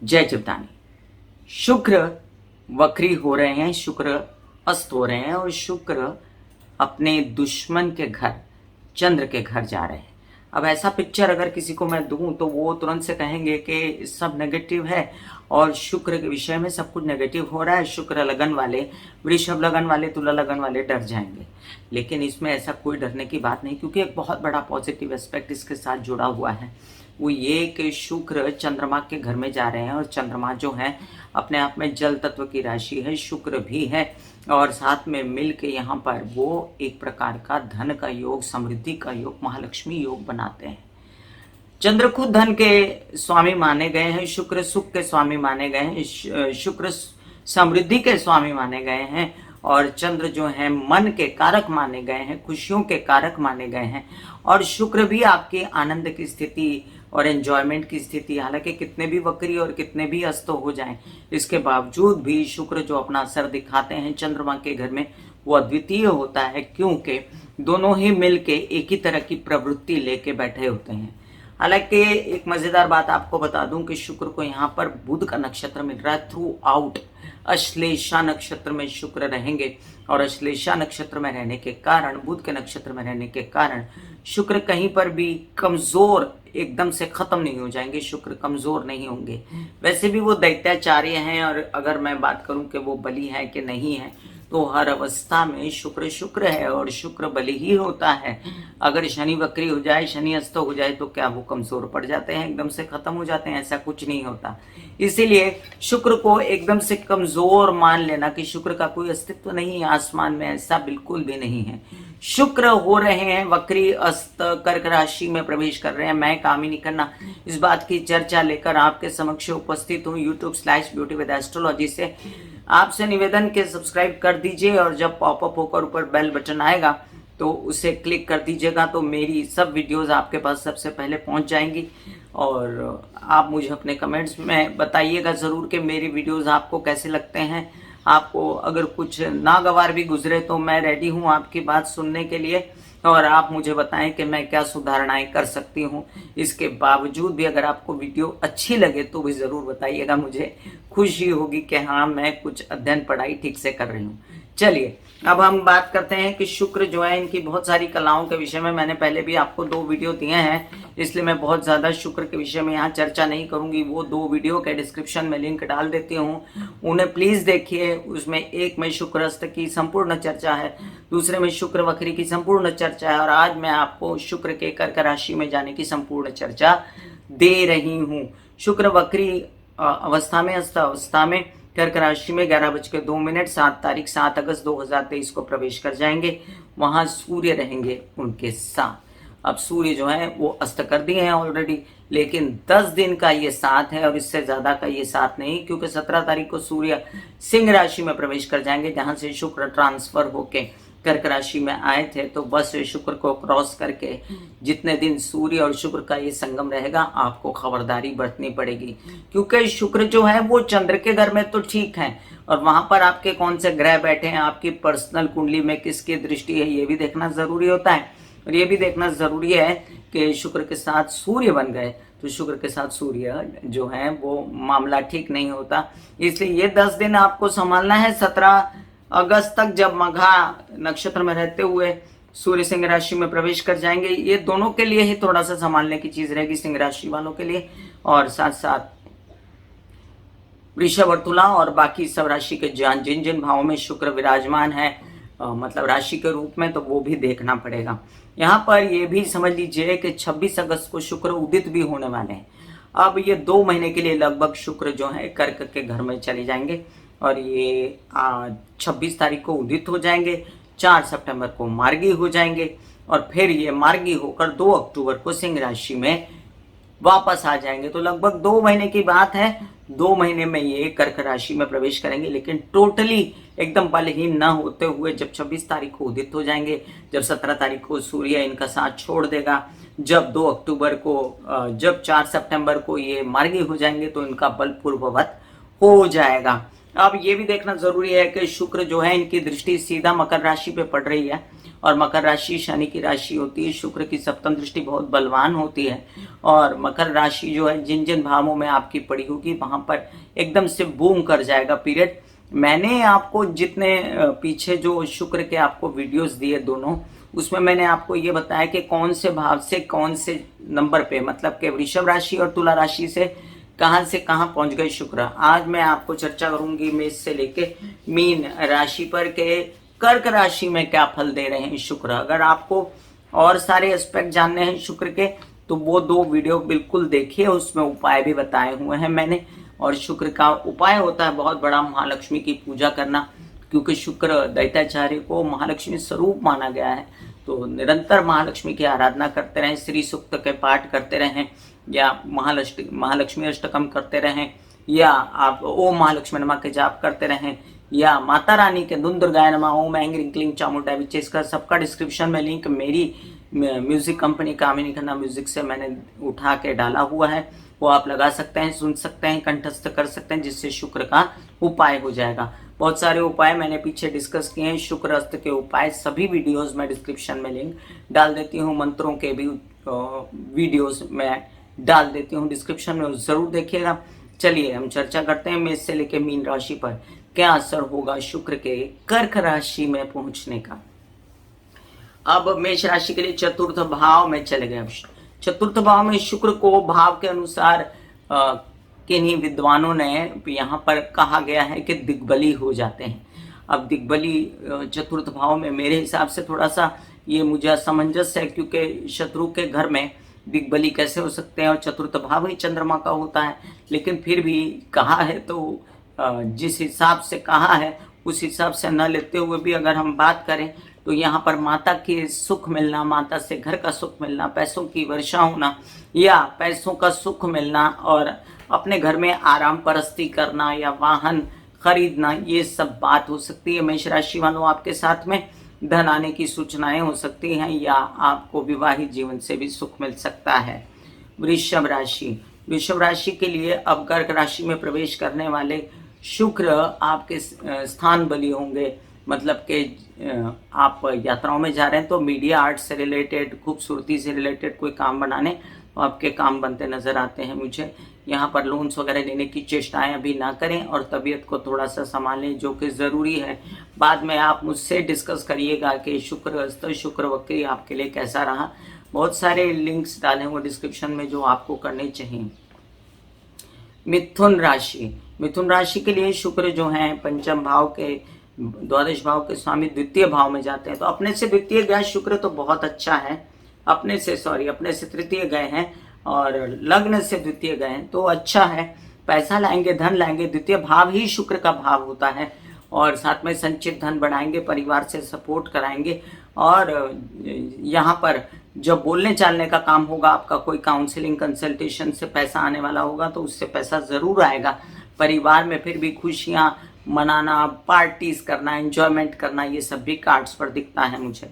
जय चिवतानी। शुक्र वक्री हो रहे हैं, शुक्र अस्त हो रहे हैं और शुक्र अपने दुश्मन के घर चंद्र के घर जा रहे हैं। अब ऐसा पिक्चर अगर किसी को मैं दूं तो वो तुरंत से कहेंगे कि सब नेगेटिव है और शुक्र के विषय में सब कुछ नेगेटिव हो रहा है। शुक्र लगन वाले, वृषभ लगन वाले, तुला लगन वाले डर जाएंगे, लेकिन इसमें ऐसा कोई डरने की बात नहीं, क्योंकि एक बहुत बड़ा पॉजिटिव एस्पेक्ट इसके साथ जुड़ा हुआ है। वो ये कि शुक्र चंद्रमा के घर में जा रहे हैं और चंद्रमा जो है अपने आप में जल तत्व की राशि है, शुक्र भी है और साथ में मिल के यहाँ पर वो एक प्रकार का धन का योग, समृद्धि का योग, महालक्ष्मी योग बनाते हैं। चंद्र खुद धन के स्वामी माने गए हैं, शुक्र सुख के स्वामी माने गए हैं, शुक्र समृद्धि के स्वामी माने गए हैं और चंद्र जो है मन के कारक माने गए हैं, खुशियों के कारक माने गए हैं। और शुक्र भी आपके आनंद की स्थिति और एंजॉयमेंट की स्थिति, हालांकि कितने भी वक्री और कितने भी अस्त हो जाएं, इसके बावजूद भी शुक्र जो अपना असर दिखाते हैं चंद्रमा के घर में वो अद्वितीय होता है, क्योंकि दोनों ही मिलके एक ही तरह की प्रवृत्ति लेके बैठे होते हैं। हालांकि एक मजेदार बात आपको बता दूं कि शुक्र को यहाँ पर बुध का नक्षत्र मिल रहा है। थ्रू आउट अश्लेषा नक्षत्र में शुक्र रहेंगे और अश्लेषा नक्षत्र में रहने के कारण, बुध के नक्षत्र में रहने के कारण शुक्र कहीं पर भी कमजोर एकदम से खत्म नहीं हो जाएंगे, शुक्र कमजोर नहीं होंगे। वैसे भी वो दैत्याचार्य हैं और अगर मैं बात करूं कि वो बली है कि नहीं है, तो हर अवस्था में शुक्र शुक्र है और शुक्र बली ही होता है। अगर शनि वक्री हो जाए, शनि अस्त हो जाए तो क्या वो कमजोर पड़ जाते हैं, एकदम से खत्म हो जाते हैं? ऐसा कुछ नहीं होता। इसीलिए शुक्र को एकदम से कमजोर मान लेना कि शुक्र का कोई अस्तित्व नहीं है आसमान में, ऐसा बिल्कुल भी नहीं है। शुक्र हो रहे हैं वक्री अस्त, कर्क राशि में प्रवेश कर रहे हैं। मैं कामिनी खन्ना इस बात की चर्चा लेकर आपके समक्ष उपस्थित हूँ YouTube/ब्यूटी विद एस्ट्रोलॉजी से। आपसे निवेदन के सब्सक्राइब कर दीजिए और जब पॉपअप होकर ऊपर बेल बटन आएगा तो उसे क्लिक कर दीजिएगा, तो मेरी सब वीडियोस आपके पास सबसे पहले पहुंच जाएंगी। और आप मुझे अपने कमेंट्स में बताइएगा ज़रूर कि मेरी वीडियोस आपको कैसे लगते हैं। आपको अगर कुछ नागवार भी गुजरे तो मैं रेडी हूँ आपकी बात सुनने के लिए, और आप मुझे बताएं कि मैं क्या सुधारणाएं कर सकती हूँ। इसके बावजूद भी अगर आपको वीडियो अच्छी लगे तो भी ज़रूर बताइएगा, मुझे खुशी होगी कि हाँ मैं कुछ अध्ययन पढ़ाई ठीक से कर रही हूँ। चलिए अब हम बात करते हैं कि शुक्र जो है इनकी बहुत सारी कलाओं के विषय में मैंने पहले भी आपको 2 वीडियो दिए हैं, इसलिए मैं बहुत ज़्यादा शुक्र के विषय में यहाँ चर्चा नहीं करूँगी। वो 2 वीडियो के डिस्क्रिप्शन में लिंक डाल देती हूँ, उन्हें प्लीज़ देखिए। उसमें एक में शुक्रस्त की संपूर्ण चर्चा है, दूसरे में शुक्र वक्री की संपूर्ण चर्चा है और आज मैं आपको शुक्र के कर्क राशि में जाने की संपूर्ण चर्चा दे रही हूँ। शुक्र वक्री अवस्था में, अस्त अवस्था में कर्क राशि में 11:02 7 तारीख 7 अगस्त 2023 को प्रवेश कर जाएंगे। वहां सूर्य रहेंगे उनके साथ। अब सूर्य जो है वो अस्त कर दिए हैं ऑलरेडी, लेकिन 10 दिन का ये साथ है और इससे ज्यादा का ये साथ नहीं, क्योंकि 17 तारीख को सूर्य सिंह राशि में प्रवेश कर जाएंगे, जहां से शुक्र ट्रांसफर होके कर्क राशि में आए थे। तो बस शुक्र को क्रॉस करके जितने दिन सूर्य और शुक्र का ये संगम रहेगा आपको खबरदारी बरतनी पड़ेगी, क्योंकि शुक्र जो है वो चंद्र के घर में तो ठीक है और वहां पर आपके कौन से ग्रह बैठे हैं, आपकी पर्सनल कुंडली में किसकी दृष्टि है, ये भी देखना जरूरी होता है। और ये भी देखना जरूरी है कि शुक्र के साथ सूर्य बन गए तो शुक्र के साथ सूर्य जो है वो मामला ठीक नहीं होता। इसलिए ये 10 दिन आपको संभालना है। 17 अगस्त तक जब मघा नक्षत्र में रहते हुए सूर्य सिंह राशि में प्रवेश कर जाएंगे, ये दोनों के लिए ही थोड़ा सा संभालने की चीज रहेगी, सिंह राशि वालों के लिए, और साथ साथ वृषभ और तुला और बाकी सब राशि के जिन जिन भावों में शुक्र विराजमान है मतलब राशि के रूप में, तो वो भी देखना पड़ेगा। यहाँ पर ये भी समझ लीजिए कि 26 अगस्त को शुक्र उदित भी होने वाले हैं। अब ये 2 महीने के लिए लगभग शुक्र जो है कर्क के घर में चले जाएंगे और ये 26 तारीख को उदित हो जाएंगे, 4 सितंबर को मार्गी हो जाएंगे और फिर ये मार्गी होकर 2 अक्टूबर को सिंह राशि में वापस आ जाएंगे। तो लगभग 2 महीने की बात है, 2 महीने में ये कर्क राशि में प्रवेश करेंगे, लेकिन टोटली एकदम बलहीन न होते हुए जब 26 तारीख को उदित हो जाएंगे, जब 17 तारीख को सूर्य इनका साथ छोड़ देगा, जब 2 अक्टूबर को जब 4 सितंबर को ये मार्गी हो जाएंगे तो इनका बल पूर्ववत हो जाएगा। अब ये भी देखना जरूरी है कि शुक्र जो है इनकी दृष्टि सीधा मकर राशि पे पड़ रही है, और मकर राशि शनि की राशि होती है। शुक्र की सप्तम दृष्टि बहुत बलवान होती है, और मकर राशि जो है जिन जिन भावों में आपकी पड़ी होगी वहां पर एकदम से बूम कर जाएगा पीरियड। मैंने आपको जितने पीछे जो शुक्र के आपको वीडियोस दिए दोनों, उसमें मैंने आपको ये बताया कि कौन से भाव से कौन से नंबर पे, मतलब कि वृषभ राशि और तुला राशि से कहां पहुंच गए शुक्र। आज मैं आपको चर्चा करूंगी मेष से लेके मीन राशि पर के कर्क राशि में क्या फल दे रहे हैं शुक्र। अगर आपको और सारे एस्पेक्ट जानने हैं शुक्र के तो वो 2 वीडियो बिल्कुल देखिए, उसमें उपाय भी बताए हुए हैं मैंने। और शुक्र का उपाय होता है बहुत बड़ा, महालक्ष्मी की पूजा करना, क्योंकि शुक्र दैत्याचार्य को महालक्ष्मी स्वरूप माना गया है। तो निरंतर महालक्ष्मी की आराधना करते रहें, श्री सूक्त के पाठ करते रहें, या महालक्ष्मी अष्टकम करते रहें, या आप ओम महालक्ष्मी नमः के जाप करते रहें, या माता रानी के धुन दुर्गाय नमः, ओम ऐं ह्रीं क्लीं चामुंडा विचे, इसका सबका डिस्क्रिप्शन में लिंक मेरी म्यूजिक कंपनी कामिनी खन्ना म्यूजिक से मैंने उठा के डाला हुआ है, वो आप लगा सकते हैं, सुन सकते हैं, कंठस्थ कर सकते हैं, जिससे शुक्र का उपाय हो जाएगा। बहुत सारे उपाय मैंने पीछे डिस्कस किए हैं, शुक्र अस्त के उपाय सभी वीडियोस में डिस्क्रिप्शन में लिंक डाल देती हूँ, मंत्रों के भी वीडियोस में डाल देती हूँ डिस्क्रिप्शन में, जरूर देखिएगा। चलिए हम चर्चा करते हैं मेष से लेकर मीन राशि पर क्या असर होगा शुक्र के कर्क राशि में पहुंचने का। अब मेष राशि के लिए चतुर्थ भाव में चले गए। अब चतुर्थ भाव में शुक्र को भाव के अनुसार किन्हीं विद्वानों ने यहाँ पर कहा गया है कि दिग्बली हो जाते हैं। अब दिग्बली चतुर्थ भाव में मेरे हिसाब से थोड़ा सा ये मुझे असमंजस है, क्योंकि शत्रु के घर में दिग्बली कैसे हो सकते हैं, और चतुर्थ भाव ही चंद्रमा का होता है। लेकिन फिर भी कहा है तो जिस हिसाब से कहा है उस हिसाब से न लेते हुए भी अगर हम बात करें तो यहाँ पर माता के सुख मिलना, माता से घर का सुख मिलना, पैसों की वर्षा होना, या पैसों का सुख मिलना, और अपने घर में आराम परस्ती करना, या वाहन खरीदना, ये सब बात हो सकती है। मेष राशि वालों, आपके साथ में धन आने की सूचनाएं हो सकती हैं, या आपको विवाहित जीवन से भी सुख मिल सकता है। वृषभ राशि के लिए अब कर्क राशि में प्रवेश करने वाले शुक्र आपके स्थान बली होंगे, मतलब कि आप यात्राओं में जा रहे हैं तो मीडिया आर्ट से रिलेटेड, खूबसूरती से रिलेटेड कोई काम बनाने तो आपके काम बनते नजर आते हैं मुझे। यहाँ पर लोन्स वगैरह लेने की चेष्टाएं अभी ना करें, और तबीयत को थोड़ा सा संभालें, जो कि ज़रूरी है। बाद में आप मुझसे डिस्कस करिएगा कि शुक्र वक्री आपके लिए कैसा रहा। बहुत सारे लिंक्स डाले हुए डिस्क्रिप्शन में जो आपको करने चाहिए। मिथुन राशि के लिए शुक्र जो है पंचम भाव के, द्वादश भाव के स्वामी द्वितीय भाव में जाते हैं। तो अपने से द्वितीय गए शुक्र तो बहुत अच्छा है, अपने से तृतीय गए हैं, और लग्न से द्वितीय गए हैं तो अच्छा है। पैसा लाएंगे, धन लाएंगे, द्वितीय भाव ही शुक्र का भाव होता है, और साथ में संचित धन बढ़ाएंगे, परिवार से सपोर्ट कराएंगे। और यहाँ पर जब बोलने चालने का काम होगा आपका, कोई काउंसलिंग कंसल्टेशन से पैसा आने वाला होगा तो उससे पैसा जरूर आएगा। परिवार में फिर भी खुशियां मनाना, पार्टीज करना, एंजॉयमेंट करना, ये सब भी कार्ड्स पर दिखता है मुझे।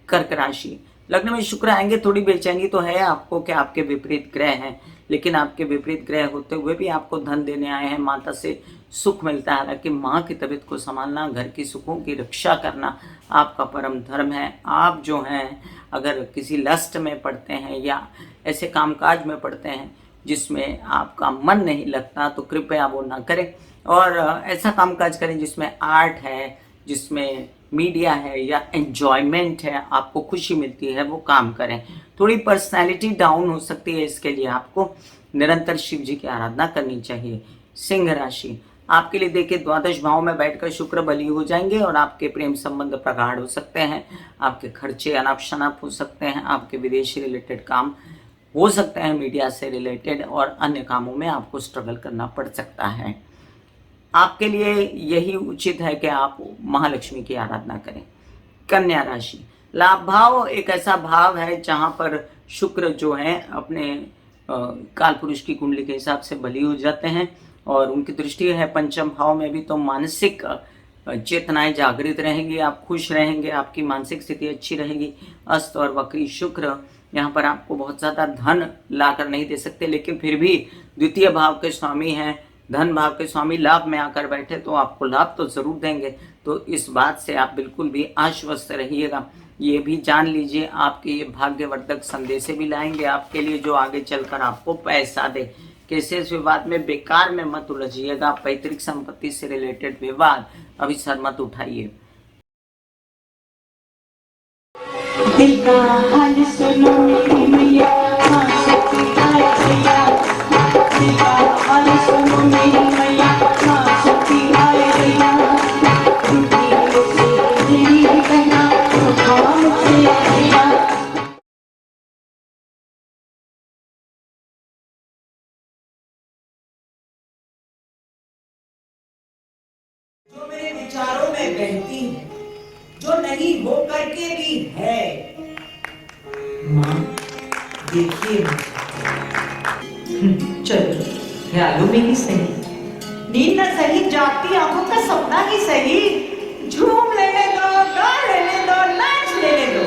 कर्क राशि, लग्न में शुक्र आएंगे, थोड़ी बेचैनी तो है आपको कि आपके विपरीत ग्रह हैं, लेकिन आपके विपरीत ग्रह होते हुए भी आपको धन देने आए हैं, माता से सुख मिलता है। हालांकि माँ की तबीयत को संभालना, घर की सुखों की रक्षा करना आपका परम धर्म है। आप जो हैं अगर किसी लस्ट में पड़ते हैं या ऐसे कामकाज में पड़ते हैं जिसमें आपका मन नहीं लगता तो कृपया वो ना करें, और ऐसा कामकाज करें जिसमें आर्ट है, जिसमें मीडिया है, या एंजॉयमेंट है, आपको खुशी मिलती है, वो काम करें। थोड़ी पर्सनैलिटी डाउन हो सकती है, इसके लिए आपको निरंतर शिव जी की आराधना करनी चाहिए। सिंह राशि, आपके लिए देखिए द्वादश भाव में बैठकर शुक्र बली हो जाएंगे, और आपके प्रेम संबंध प्रगाढ़ हो सकते हैं, आपके खर्चे अनाप शनाप हो सकते हैं, आपके विदेशी रिलेटेड काम हो सकते हैं, मीडिया से रिलेटेड, और अन्य कामों में आपको स्ट्रगल करना पड़ सकता है। आपके लिए यही उचित है कि आप महालक्ष्मी की आराधना करें। कन्या राशि, लाभ भाव एक ऐसा भाव है जहां पर शुक्र जो है अपने काल पुरुष की कुंडली के हिसाब से बली हो जाते हैं, और उनकी दृष्टि है पंचम भाव में भी, तो मानसिक चेतनाएं जागृत रहेंगी, आप खुश रहेंगे, आपकी मानसिक स्थिति अच्छी रहेगी। अस्त और वक्री शुक्र यहाँ पर आपको बहुत ज़्यादा धन ला कर नहीं दे सकते, लेकिन फिर भी द्वितीय भाव के स्वामी हैं, धन भाव के स्वामी लाभ में आकर बैठे तो आपको लाभ तो जरूर देंगे। तो इस बात से आप बिल्कुल भी आश्वस्त रहिएगा। ये भी जान लीजिए आपके ये भाग्यवर्धक संदेशे भी लाएंगे आपके लिए, जो आगे चलकर आपको पैसा दे। कैसे इस विवाद में बेकार में मत उलझिएगा। पैतृक संपत्ति से रिलेटेड विवाद अभी सर मत उठाइए। दिल का हाल सुनो मेरी मैया, दिल का हाल सुनो मेरी मैया, शक्ति आए भैया, जो मेरे विचारों में बहती है, जो नहीं हो करके भी है। माँ देखिए, चलो ख्यालों में ही सही, नींद न सही, जागती आंखों का सपना ही सही, झूम लेने दो, गा लेने दो, नाच लेने दो।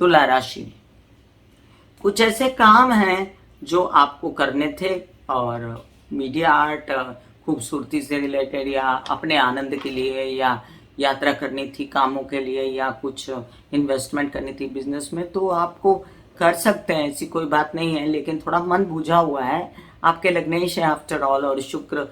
तुला राशि, कुछ ऐसे काम हैं जो आपको करने थे और मीडिया आर्ट, खूबसूरती से रिलेटेड या अपने आनंद के लिए या यात्रा करनी थी कामों के लिए या कुछ इन्वेस्टमेंट करनी थी बिजनेस में, तो आपको कर सकते हैं, ऐसी कोई बात नहीं है। लेकिन थोड़ा मन बुझा हुआ है, आपके लग्नेश है आफ्टर ऑल, और शुक्र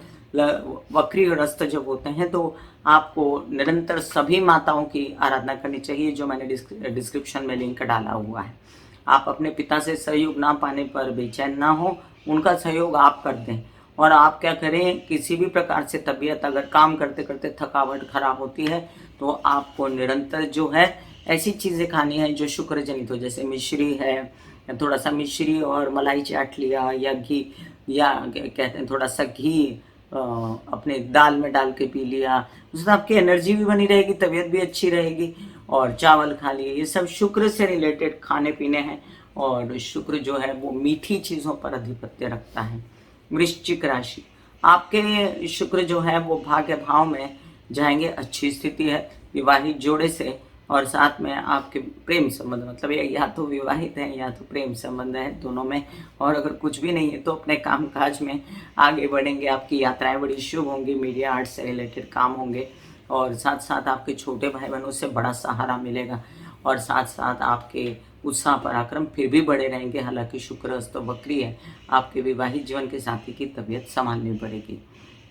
वक्री ग्रस्त जब होते हैं तो आपको निरंतर सभी माताओं की आराधना करनी चाहिए, जो मैंने डिस्क्रिप्शन में लिंक डाला हुआ है। आप अपने पिता से सहयोग ना पाने पर बेचैन ना हो, उनका सहयोग आप कर दें। और आप क्या करें, किसी भी प्रकार से तबीयत अगर काम करते करते थकावट खराब होती है तो आपको निरंतर जो है ऐसी चीज़ें खानी है जो शुक्र जनित हो, जैसे मिश्री है, थोड़ा सा मिश्री और मलाई चाट लिया, या घी, या कहते हैं थोड़ा सा घी अपने दाल में डाल के पी लिया, उससे आपकी एनर्जी भी बनी रहेगी, तबीयत भी अच्छी रहेगी। और चावल खा लिए, ये सब शुक्र से रिलेटेड खाने पीने हैं। और शुक्र जो है वो मीठी चीज़ों पर अधिपत्य रखता है। वृश्चिक राशि, आपके शुक्र जो है वो भाग्य भाव में जाएंगे, अच्छी स्थिति है विवाहित जोड़े से, और साथ में आपके प्रेम संबंध, मतलब ये या तो विवाहित हैं या तो प्रेम संबंध है, दोनों में। और अगर कुछ भी नहीं है तो अपने कामकाज में आगे बढ़ेंगे, आपकी यात्राएं बड़ी शुभ होंगी, मीडिया आर्ट से रिलेटेड काम होंगे, और साथ साथ आपके छोटे भाई बहनों से बड़ा सहारा मिलेगा, और साथ साथ आपके उत्साह पराक्रम फिर भी बढ़े रहेंगे। हालांकि शुक्र अस्त वक्री है, आपके विवाहित जीवन के साथी की तबीयत संभालनी पड़ेगी।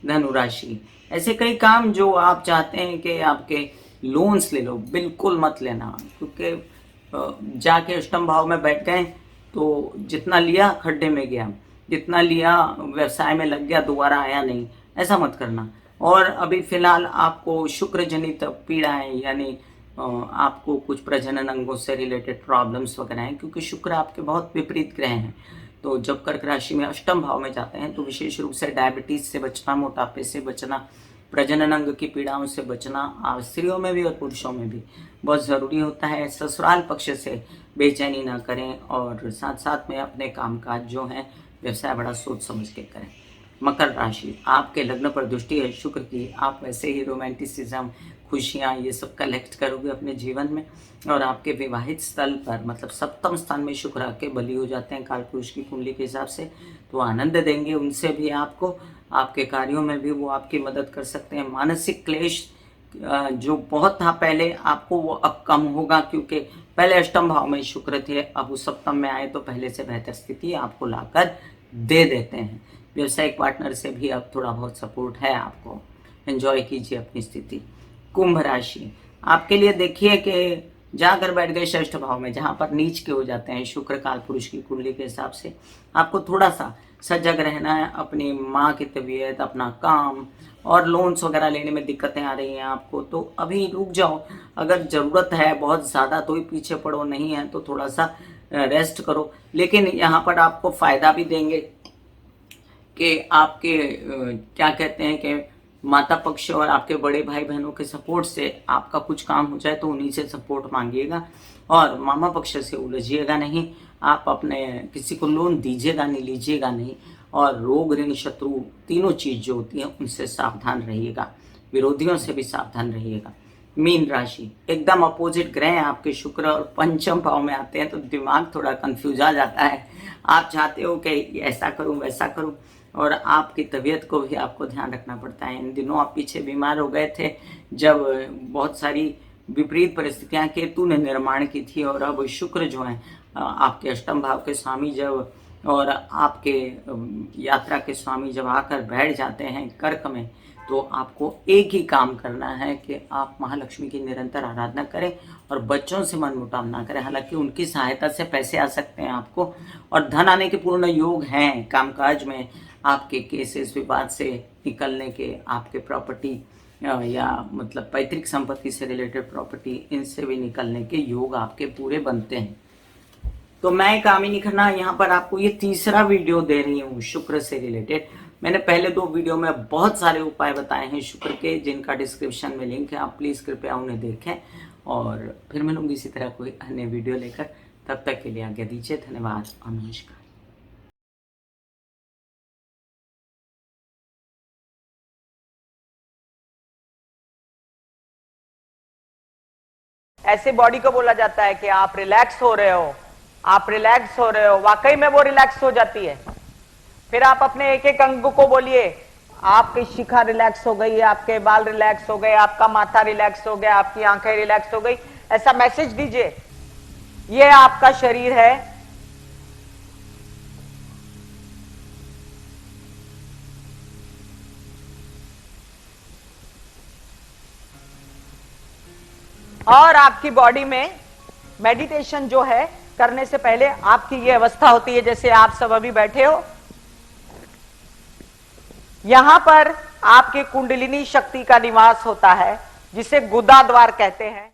धनु राशि, ऐसे कई काम जो आप चाहते हैं कि आपके लोन्स ले लो, बिल्कुल मत लेना, क्योंकि जाके अष्टम भाव में बैठ गए तो जितना लिया खड्डे में गया, जितना लिया व्यवसाय में लग गया, दोबारा आया नहीं, ऐसा मत करना। और अभी फिलहाल आपको शुक्र जनित पीड़ाएं, यानी आपको कुछ प्रजनन अंगों से रिलेटेड प्रॉब्लम्स वगैरह हैं, क्योंकि शुक्र आपके बहुत विपरीत ग्रह हैं। तो जब कर्क राशि में अष्टम भाव में जाते हैं तो विशेष रूप से डायबिटीज से बचना, मोटापे से बचना, प्रजनन अंग की पीड़ाओं से बचना स्त्रियों में भी और पुरुषों में भी बहुत ज़रूरी होता है। ससुराल पक्ष से बेचैनी ना करें, और साथ साथ में अपने कामकाज जो है व्यवसाय बड़ा सोच समझ के करें। मकर राशि, आपके लग्न पर दृष्टि है शुक्र की, आप वैसे ही रोमांटिसिज्म, खुशियाँ, ये सब कलेक्ट करोगे अपने जीवन में। और आपके विवाहित स्थल पर, मतलब सप्तम स्थान में शुक्र आके बली हो जाते हैं काल पुरुष की कुंडली के हिसाब से, तो आनंद देंगे उनसे भी आपको, आपके कार्यों में भी वो आपकी मदद कर सकते हैं। मानसिक क्लेश जो बहुत था पहले, आपको वो अब कम होगा, क्योंकि पहले अष्टम भाव में शुक्र थे, अब वो सप्तम में आए तो पहले से बेहतर स्थिति आपको लाकर दे देते हैं। व्यवसायिक पार्टनर से भी अब थोड़ा बहुत सपोर्ट है आपको, एंजॉय कीजिए अपनी स्थिति। कुंभ राशि, आपके लिए देखिए कि जाकर बैठ गए षष्ठ भाव में, जहाँ पर नीच के हो जाते हैं शुक्र काल पुरुष की कुंडली के हिसाब से, आपको थोड़ा सा सजग रहना है। अपनी माँ की तबीयत, अपना काम और लोन्स वगैरह लेने में दिक्कतें आ रही हैं आपको, तो अभी रुक जाओ। अगर ज़रूरत है बहुत ज़्यादा तो ही पीछे पड़ो, नहीं है तो थोड़ा सा रेस्ट करो। लेकिन यहाँ पर आपको फ़ायदा भी देंगे कि आपके क्या कहते हैं कि माता पक्ष और आपके बड़े भाई बहनों के सपोर्ट से आपका कुछ काम हो जाए तो उन्हीं से सपोर्ट मांगिएगा, और मामा पक्ष से उलझिएगा नहीं। आप अपने किसी को लोन दीजिएगा नहीं, लीजिएगा नहीं, और रोग ऋण शत्रु तीनों चीज़ जो होती हैं उनसे सावधान रहिएगा, विरोधियों से भी सावधान रहिएगा। मीन राशि, एकदम अपोजिट ग्रह हैं आपके शुक्र और पंचम भाव में आते हैं तो दिमाग थोड़ा कंफ्यूज आ जाता है। आप चाहते हो कि ऐसा करूं वैसा करूं, और आपकी तबीयत को भी आपको ध्यान रखना पड़ता है। इन दिनों आप पीछे बीमार हो गए थे जब बहुत सारी विपरीत परिस्थितियां केतु ने निर्माण की थी, और अब शुक्र जो है आपके अष्टम भाव के स्वामी जब और आपके यात्रा के स्वामी जब आकर बैठ जाते हैं कर्क में, तो आपको एक ही काम करना है कि आप महालक्ष्मी की निरंतर आराधना करें और बच्चों से मनमुटाव ना करें। हालांकि उनकी सहायता से पैसे आ सकते हैं आपको, और धन आने के पूर्ण योग हैं। कामकाज में आपके केसेस विवाद से निकलने के, आपके प्रॉपर्टी या मतलब पैतृक संपत्ति से रिलेटेड प्रॉपर्टी, इनसे भी निकलने के योग आपके पूरे बनते हैं। तो मैं कामिनी खन्ना यहाँ पर आपको ये तीसरा वीडियो दे रही हूँ शुक्र से रिलेटेड। मैंने पहले 2 वीडियो में बहुत सारे उपाय बताए हैं शुक्र के, जिनका डिस्क्रिप्शन में लिंक है, आप प्लीज़ कृपया उन्हें देखें। और फिर मिलूंगी इसी तरह कोई अन्य वीडियो लेकर, तब तक के लिए आज्ञा दीजिए। धन्यवाद और नमस्कार। ऐसे बॉडी को बोला जाता है कि आप रिलैक्स हो रहे हो, आप रिलैक्स हो रहे हो, वाकई में वो रिलैक्स हो जाती है। फिर आप अपने एक एक अंग को बोलिए, आपकी शिखा रिलैक्स हो गई, आपके बाल रिलैक्स हो गए, आपका माथा रिलैक्स हो गया, आपकी आंखें रिलैक्स हो गई, ऐसा मैसेज दीजिए। ये आपका शरीर है, और आपकी बॉडी में मेडिटेशन जो है करने से पहले आपकी ये अवस्था होती है जैसे आप सब अभी बैठे हो। यहां पर आपके कुंडलिनी शक्ति का निवास होता है, जिसे गुदा द्वार कहते हैं।